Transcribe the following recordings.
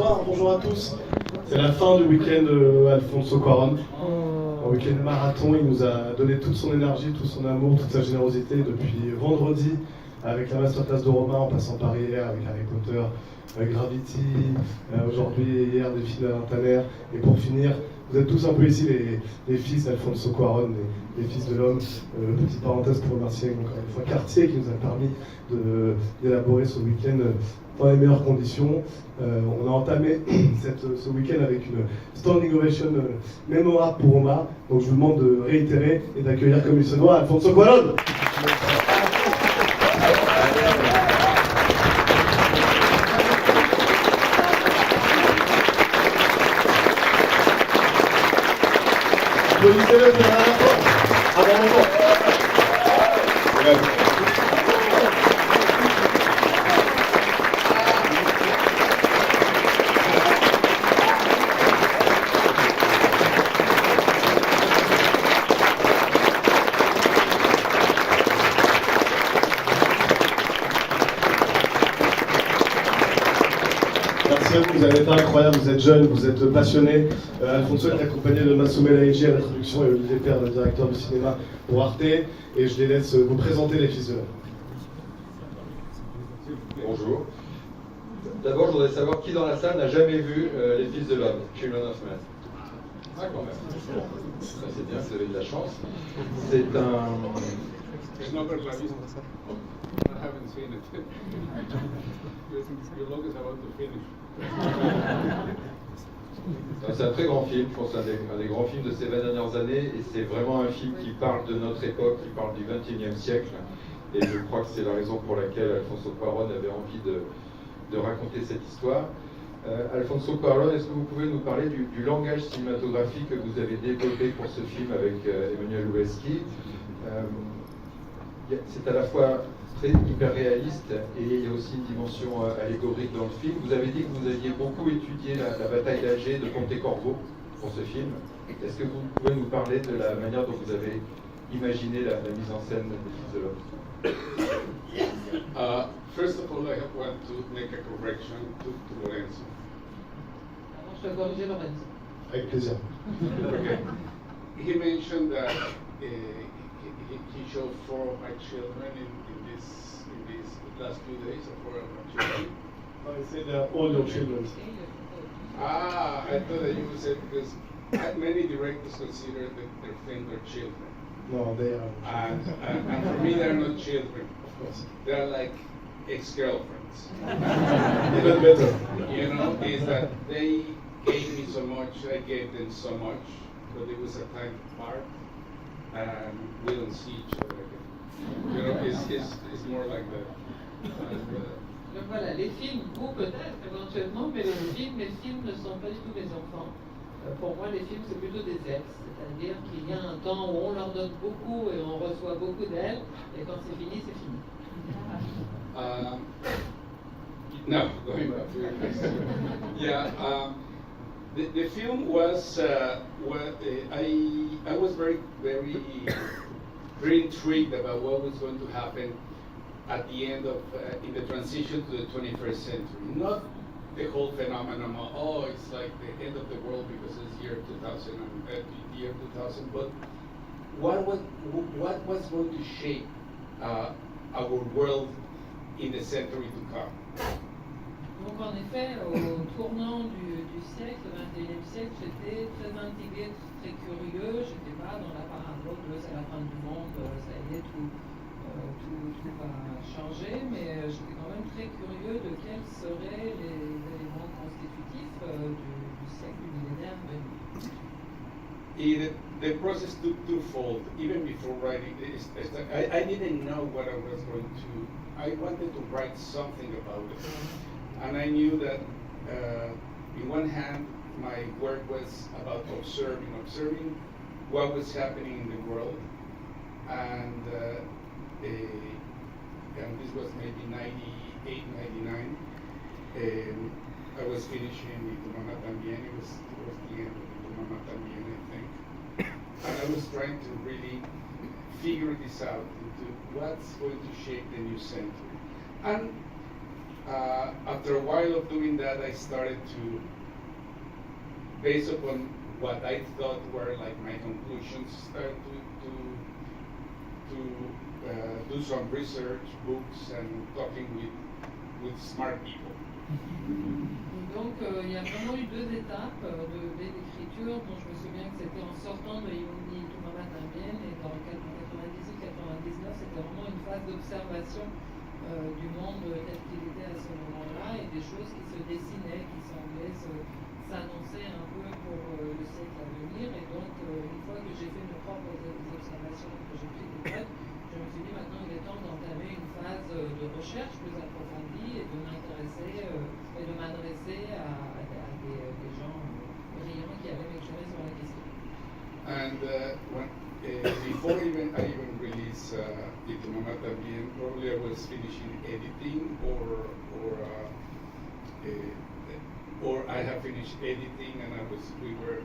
Bonsoir, bonjour à tous. C'est la fin du week-end Alfonso Cuarón. Un week-end marathon, il nous a donné toute son énergie, tout son amour, toute sa générosité depuis vendredi avec la masterclass de Romain, en passant par hier avec Harry Potter, Gravity, aujourd'hui et hier des films d'Alain Tanner. Et pour finir, vous êtes tous un peu ici les fils d'Alfonso Cuarón, les fils de l'homme. Petite parenthèse pour remercier encore une fois Cartier qui nous a permis d'élaborer ce week-end dans les meilleures conditions. On a entamé ce week-end avec une standing ovation mémorable pour Roma. Donc je vous demande de réitérer et d'accueillir comme il se doit Alfonso Cuarón. Applaudissez-le bien à la fois. Avant le temps. Vous avez été incroyable, vous êtes jeune, vous êtes passionné. Alfonso est accompagné de Massoumé Laïji à la traduction et Olivier Père, le directeur du cinéma pour Arte. Et je les laisse vous présenter les fils de l'homme. Bonjour. D'abord, je voudrais savoir qui dans la salle n'a jamais vu Les Fils de l'Homme, Children of Men. Ah, quand même. Ça, c'est bien, vous avez de la chance. C'est un... It's not very obvious. I haven't seen it. Your logo is about to finish. C'est un très grand film, je pense que c'est un des grands films de ces 20 dernières années, et c'est vraiment un film qui parle de notre époque, qui parle du XXIe siècle, et je crois que c'est la raison pour laquelle Alfonso Cuarón avait envie de raconter cette histoire. Alfonso Cuarón, est-ce que vous pouvez nous parler du langage cinématographique que vous avez développé pour ce film avec Emmanuel Lubezki? C'est à la fois très hyper réaliste et il y a aussi une dimension allégorique dans le film. Vous avez dit que vous aviez beaucoup étudié la bataille d'Alger de Pontecorvo pour ce film. Est-ce que vous pouvez nous parler de la manière dont vous avez imaginé la mise en scène des Fils de l'Homme? First of all, I want to make a correction to Lorenzo. Je dois corriger Lorenzo. Avec plaisir. Okay. He mentioned that he showed 4 of my children in these last 2 days, or 4 of my children. I said they're all your children. I thought that you would say because many directors consider that their film their children. No, they are. And for me, they're not children. Of course. They're like ex-girlfriends. Even better. You know, is that they gave me so much, I gave them so much, but it was a time apart, and we don't see each other again. You know, it's more like that. Donc voilà, les films, vous peut-être éventuellement, mais mes films ne sont pas du tout mes enfants. Pour moi, les films, c'est plutôt des ex, c'est-à-dire qu'il y a un temps où on leur donne beaucoup et on reçoit beaucoup d'elles, et quand c'est fini, c'est fini. No, going back to your question. Yeah, the film was I was very intrigued about what was going to happen at the end of in the transition to the 21st century. Not the whole phenomenon of, oh, it's like the end of the world because it's year 2000, but what was going to shape our world in the century to come. Donc en effet, au tournant du siècle, 21e siècle, j'étais très intriguée, très curieux. J'étais pas dans la parabole de c'est la fin du monde, ça y est, tout va changer, mais j'étais quand même très curieux de quels seraient les éléments constitutifs du siècle, du millénaire venu. The process took twofold. Even before writing this, I didn't know what I was going to. I wanted to write something about it, and I knew that, in one hand, my work was about observing what was happening in the world, and this was maybe 98, 99. I was finishing Tu Mamá También. It was towards the end of Tu Mamá También, I think. And I was trying to really figure this out into what's going to shape the new century. And after a while of doing that, I started to, based upon what I thought were like my conclusions, start to do some research, books, and talking with smart people. Et donc, il y a vraiment eu deux étapes d'écriture dont je me souviens que c'était en sortant de Yoni Tumama Tambien et dans le 98-99, c'était vraiment une phase d'observation du monde tel qu'il était à ce moment-là et des choses qui se dessinaient, qui semblaient s'annoncer un peu pour le siècle à venir. Et donc, une fois que j'ai fait mes propres observations, que j'ai pris des notes, je me suis dit maintenant il est temps d'entamer une phase de recherche plus approfondie et de m'intéresser et de m'adresser à des gens brillants qui allaient m'éclairer sur la question. And before I even release Tumama Tambien, probably I was finishing editing or I have finished editing and we were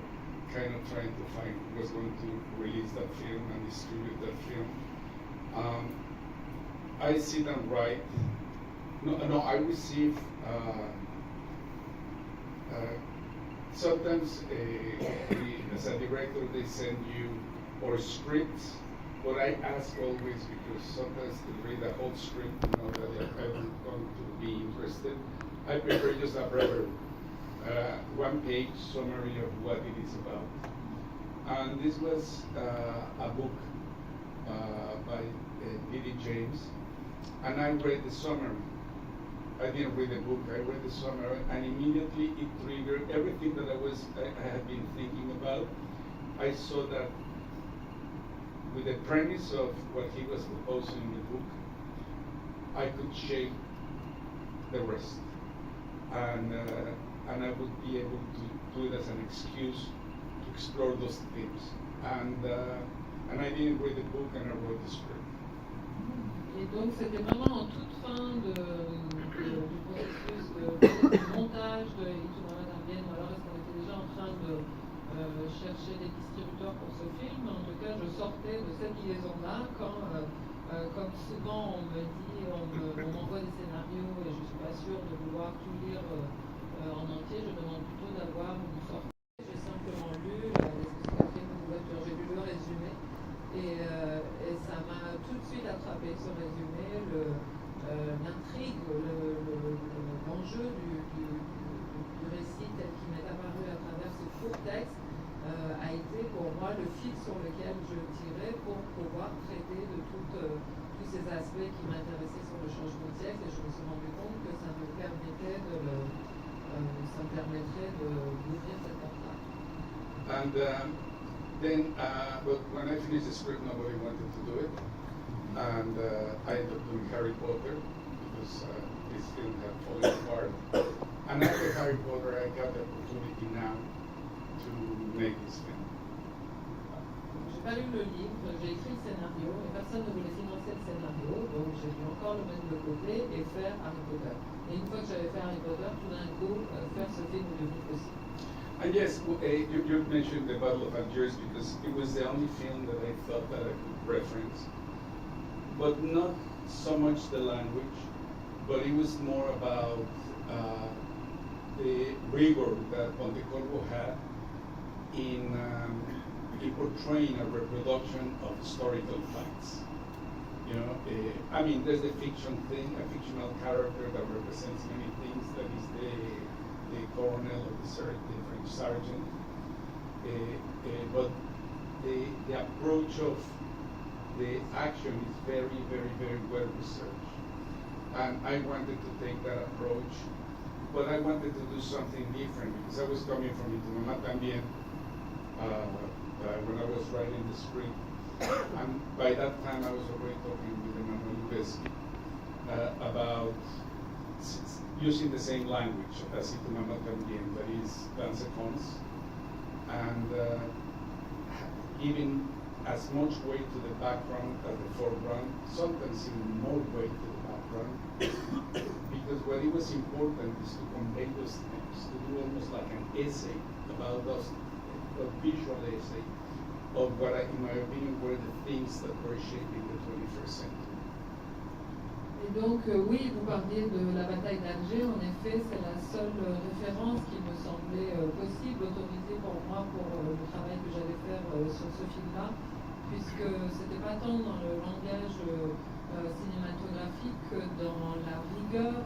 kind of trying to find who was going to release that film and distribute that film. I sit and write. No, I receive sometimes as a director they send you or scripts, but I ask always because sometimes to read the whole script, you know that I'm going to be interested. I prefer just a breve one-page summary of what it is about. And this was a book by D.D. James, and I read the summary. I didn't read the book, I read the summary, and immediately it triggered everything that I had been thinking about. I saw that with the premise of what he was proposing in the book, I could shape the rest. And I would be able to do it as an excuse to explore those themes. And I didn't read the book and I wrote the script. Et donc c'était vraiment en toute fin du processus de montage de Tumama Tambien, ou alors est-ce qu'on était déjà en train de chercher des distributeurs pour ce film. En tout cas, je sortais de cette liaison-là quand, comme souvent on me dit, on m'envoie des scénarios et je ne suis pas sûre de vouloir tout lire en entier, je demande plutôt d'avoir une sortie. J'ai simplement lu j'ai lu le résumé et ça m'a tout de suite attrapé ce résumé, l'intrigue, l'enjeu du récit tel qu'il m'est apparu à travers ce court texte a été pour moi le fil sur lequel je tirais pour pouvoir traiter de tous ces aspects qui m'intéressaient sur le changement de siècle, et je me suis rendu compte que ça me permettrait d'ouvrir cette porte-là. And then, but when I finished the script, nobody wanted to do it, and I ended up doing Harry Potter because this film had fallen apart. And after Harry Potter, I got the opportunity now to make this film. J'ai pas lu le livre, j'ai écrit le scénario et personne ne voulait financer le scénario, donc j'ai dû encore le mettre de côté et faire Harry Potter. Et une fois que j'avais fait Harry Potter, tout d'un coup, faire ce film est devenu possible. And yes, you mentioned the Battle of Algiers because it was the only film that I thought that I could reference, but not so much the language, but it was more about the rigor that Pontecorvo had in portraying a reproduction of historical facts. You know, I mean, there's the fiction thing, a fictional character that represents many things, that is the colonel or the French sergeant. But the approach of the action is very, very, very well researched. And I wanted to take that approach, but I wanted to do something different because I was coming from Tumama Tambien when I was writing the script. And by that time I was already talking with Emmanuel Lubezki about using the same language as Tumama Tambien, that is danse cons, and giving as much weight to the background as the foreground, sometimes even more weight to the background, because what it was important is to convey those things, to do almost like an essay about those, a visual essay of what, in my opinion, were the things that were shaping the 21st century. Et donc, oui, vous parliez de la bataille d'Alger. En effet, c'est la seule référence qui me semblait possible, autorisée pour moi pour le travail que j'allais faire sur ce film-là, puisque c'était pas tant dans le langage cinématographique que dans la rigueur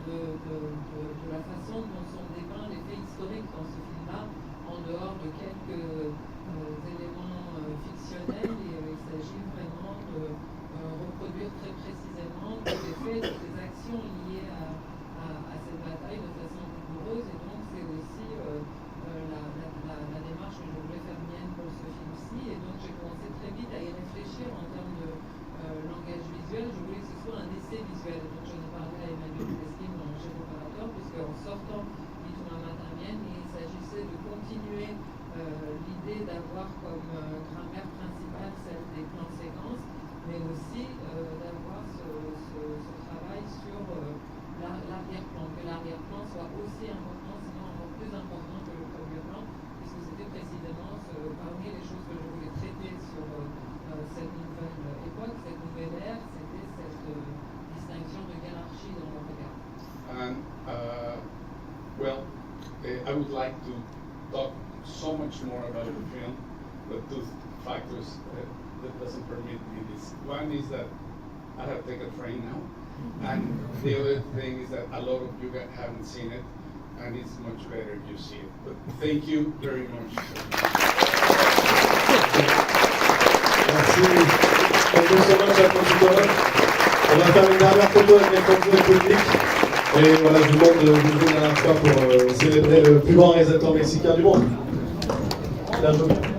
de la façon dont sont dépeints les faits historiques dans ce film-là, en dehors de quelques éléments fictionnels. Il s'agit vraiment de reproduire très précisément tous les faits, toutes les actions liées à cette bataille de façon rigoureuse. Et donc c'est aussi la démarche que je voulais faire mienne pour ce film-ci. Et donc j'ai commencé très vite à y réfléchir en termes de langage visuel. Je voulais que ce soit un essai visuel. Et donc j'en ai parlé à Emmanuel Pesquim, mon chef opérateur, puisqu'en sortant d'Itouma Matamienne, il s'agissait de continuer l'idée d'avoir comme grammaire principale celle des plans séquences, mais aussi d'avoir ce travail sur l'arrière-plan, que l'arrière-plan soit aussi important, sinon encore plus important que le premier plan, puisque c'était précisément parmi les choses que je voulais traiter sur cette nouvelle époque, cette nouvelle ère, c'était cette distinction de hiérarchie dans le regard. And well, I would like to talk so much more about the film, but two factors that doesn't permit me this. One is that I have taken a train now, and the other thing is that a lot of you guys haven't seen it, and it's much better if you see it. But thank you very much. Merci. Thank you so much, Alfonso Cuarón. On va faire une dernière photo avec les public. Et voilà, je vous demande de vous lever une dernière fois pour célébrer le plus grand réalisateur mexicain du monde. Bien joué.